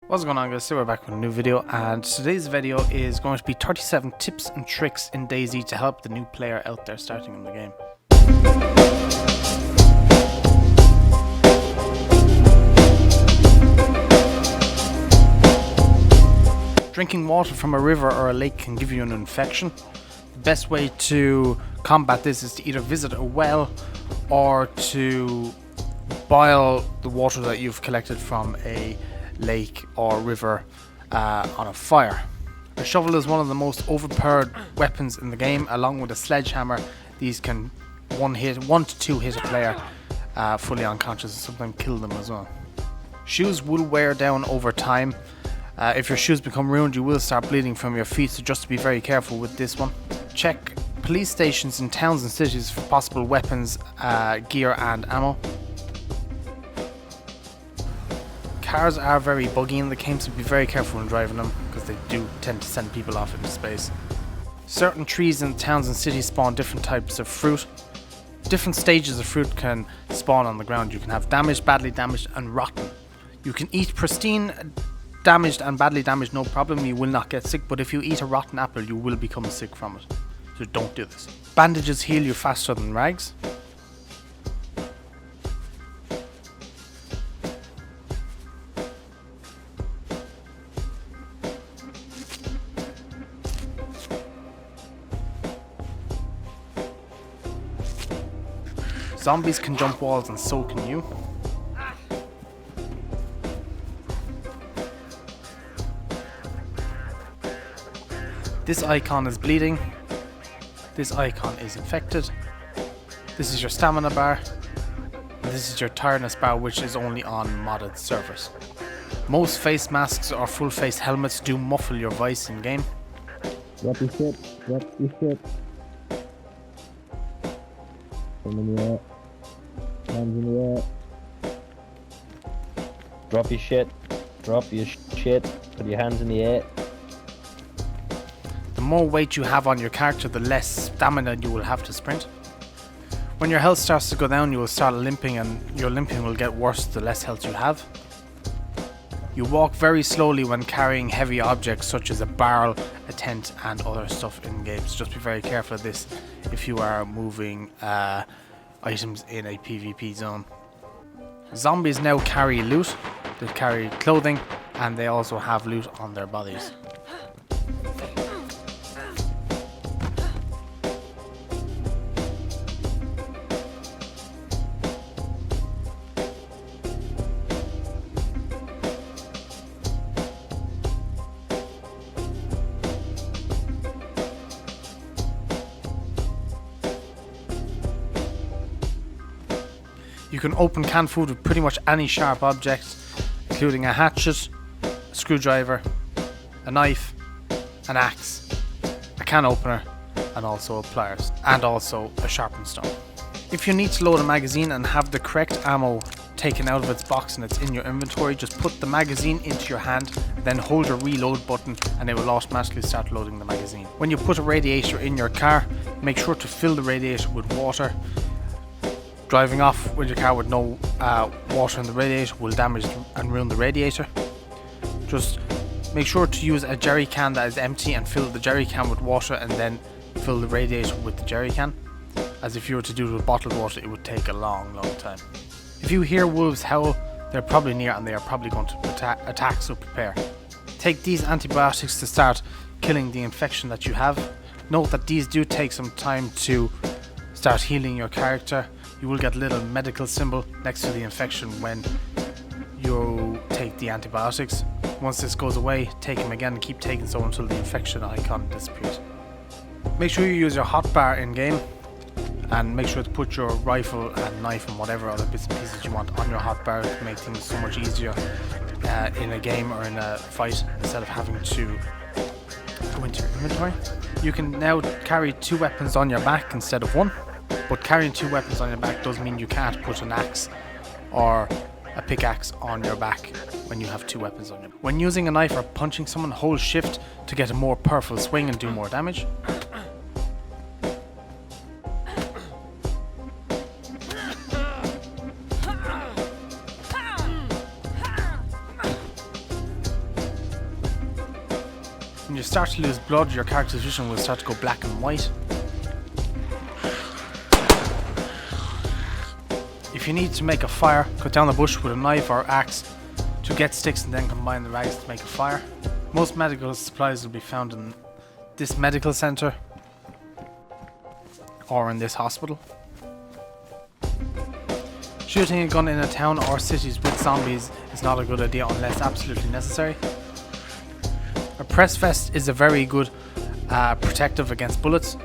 What's going on, guys? So we're back with a new video, and today's video is going to be 37 tips and tricks in Dayz to help the new player out there starting in the game. Drinking water from a river or a lake can give you an infection. The best way to combat this is to either visit a well or to boil the water that you've collected from a lake or river on a fire. A shovel is one of the most overpowered weapons in the game. Along with a sledgehammer, these can one to two hit a player fully unconscious and sometimes kill them as well. Shoes will wear down over time. If your shoes become ruined, you will start bleeding from your feet, so just to be very careful with this one. Check police stations in towns and cities for possible weapons, gear and ammo. Cars are very buggy in the game, so be very careful when driving them because they do tend to send people off into space. Certain trees in towns and cities spawn different types of fruit. Different stages of fruit can spawn on the ground. You can have damaged, badly damaged and rotten. You can eat pristine, damaged and badly damaged, no problem, you will not get sick, but if you eat a rotten apple you will become sick from it. So don't do this. Bandages heal you faster than rags. Zombies can jump walls and so can you. This icon is bleeding. This icon is infected. This is your stamina bar. And this is your tiredness bar, which is only on modded servers. Most face masks or full face helmets do muffle your voice in game. Drop your shit. Drop your shit. Hands in the air. Hands in the air. Drop your shit. Drop your shit. Put your hands in the air. The more weight you have on your character, the less stamina you will have to sprint. When your health starts to go down, you will start limping, and your limping will get worse the less health you have. You walk very slowly when carrying heavy objects such as a barrel, a tent and other stuff in games. Just be very careful of this if you are moving items in a PvP zone. Zombies now carry loot. They carry clothing and they also have loot on their bodies. You can open canned food with pretty much any sharp object, including a hatchet, a screwdriver, a knife, an axe, a can opener, and also pliers, and also a sharpened stone. If you need to load a magazine and have the correct ammo taken out of its box and it's in your inventory, just put the magazine into your hand, then hold your reload button and it will automatically start loading the magazine. When you put a radiator in your car, make sure to fill the radiator with water. Driving off with your car with no water in the radiator will damage and ruin the radiator. Just make sure to use a jerry can that is empty and fill the jerry can with water and then fill the radiator with the jerry can. As if you were to do it with bottled water, it would take a long time. If you hear wolves howl, they're probably near and they are probably going to attack, so prepare. Take these antibiotics to start killing the infection that you have. Note that these do take some time to start healing your character. You will get a little medical symbol next to the infection when you take the antibiotics. Once this goes away, take them again and keep taking so until the infection icon disappears. Make sure you use your hotbar in game, and make sure to put your rifle and knife and whatever other bits and pieces you want on your hotbar to make things so much easier in a game or in a fight instead of having to go into your inventory. You can now carry 2 weapons on your back instead of 1. But carrying 2 weapons on your back does mean you can't put an axe or a pickaxe on your back when you have 2 weapons on you. When using a knife or punching someone, hold shift to get a more powerful swing and do more damage. When you start to lose blood, your character's vision will start to go black and white. If you need to make a fire, cut down the bush with a knife or axe to get sticks and then combine the rags to make a fire. Most medical supplies will be found in this medical center or in this hospital. Shooting a gun in a town or cities with zombies is not a good idea unless absolutely necessary. A press vest is a very good protective against bullets.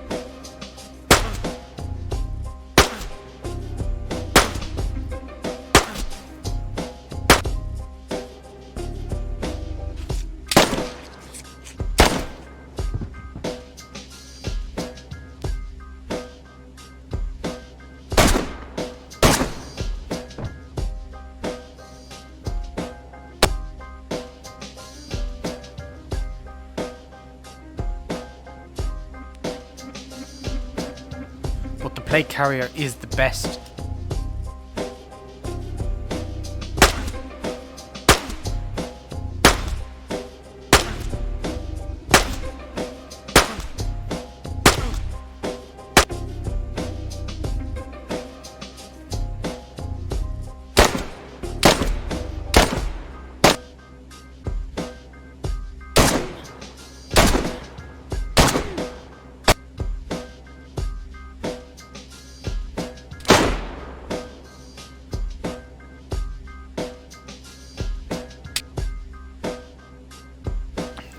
But the plate carrier is the best.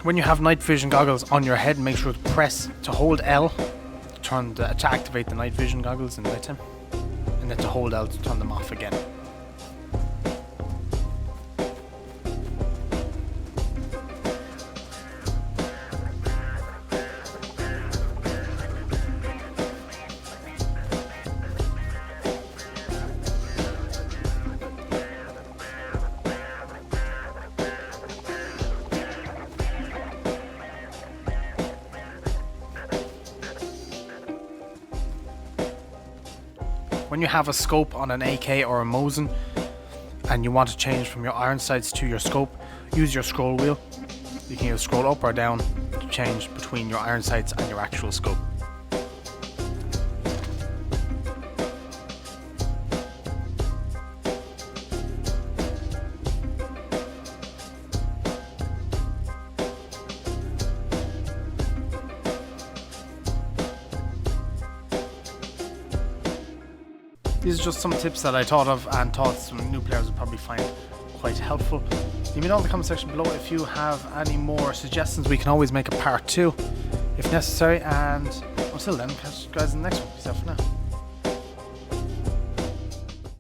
When you have night vision goggles on your head, make sure to press to hold L to activate the night vision goggles in nighttime, and then to hold L to turn them off again. When you have a scope on an AK or a Mosin and you want to change from your iron sights to your scope, use your scroll wheel. You can either scroll up or down to change between your iron sights and your actual scope. These are just some tips that I thought of and thought some new players would probably find quite helpful. Leave me know in the comment section below if you have any more suggestions. We can always make a part 2 if necessary, and until then, catch you guys in the next one. Peace out for now.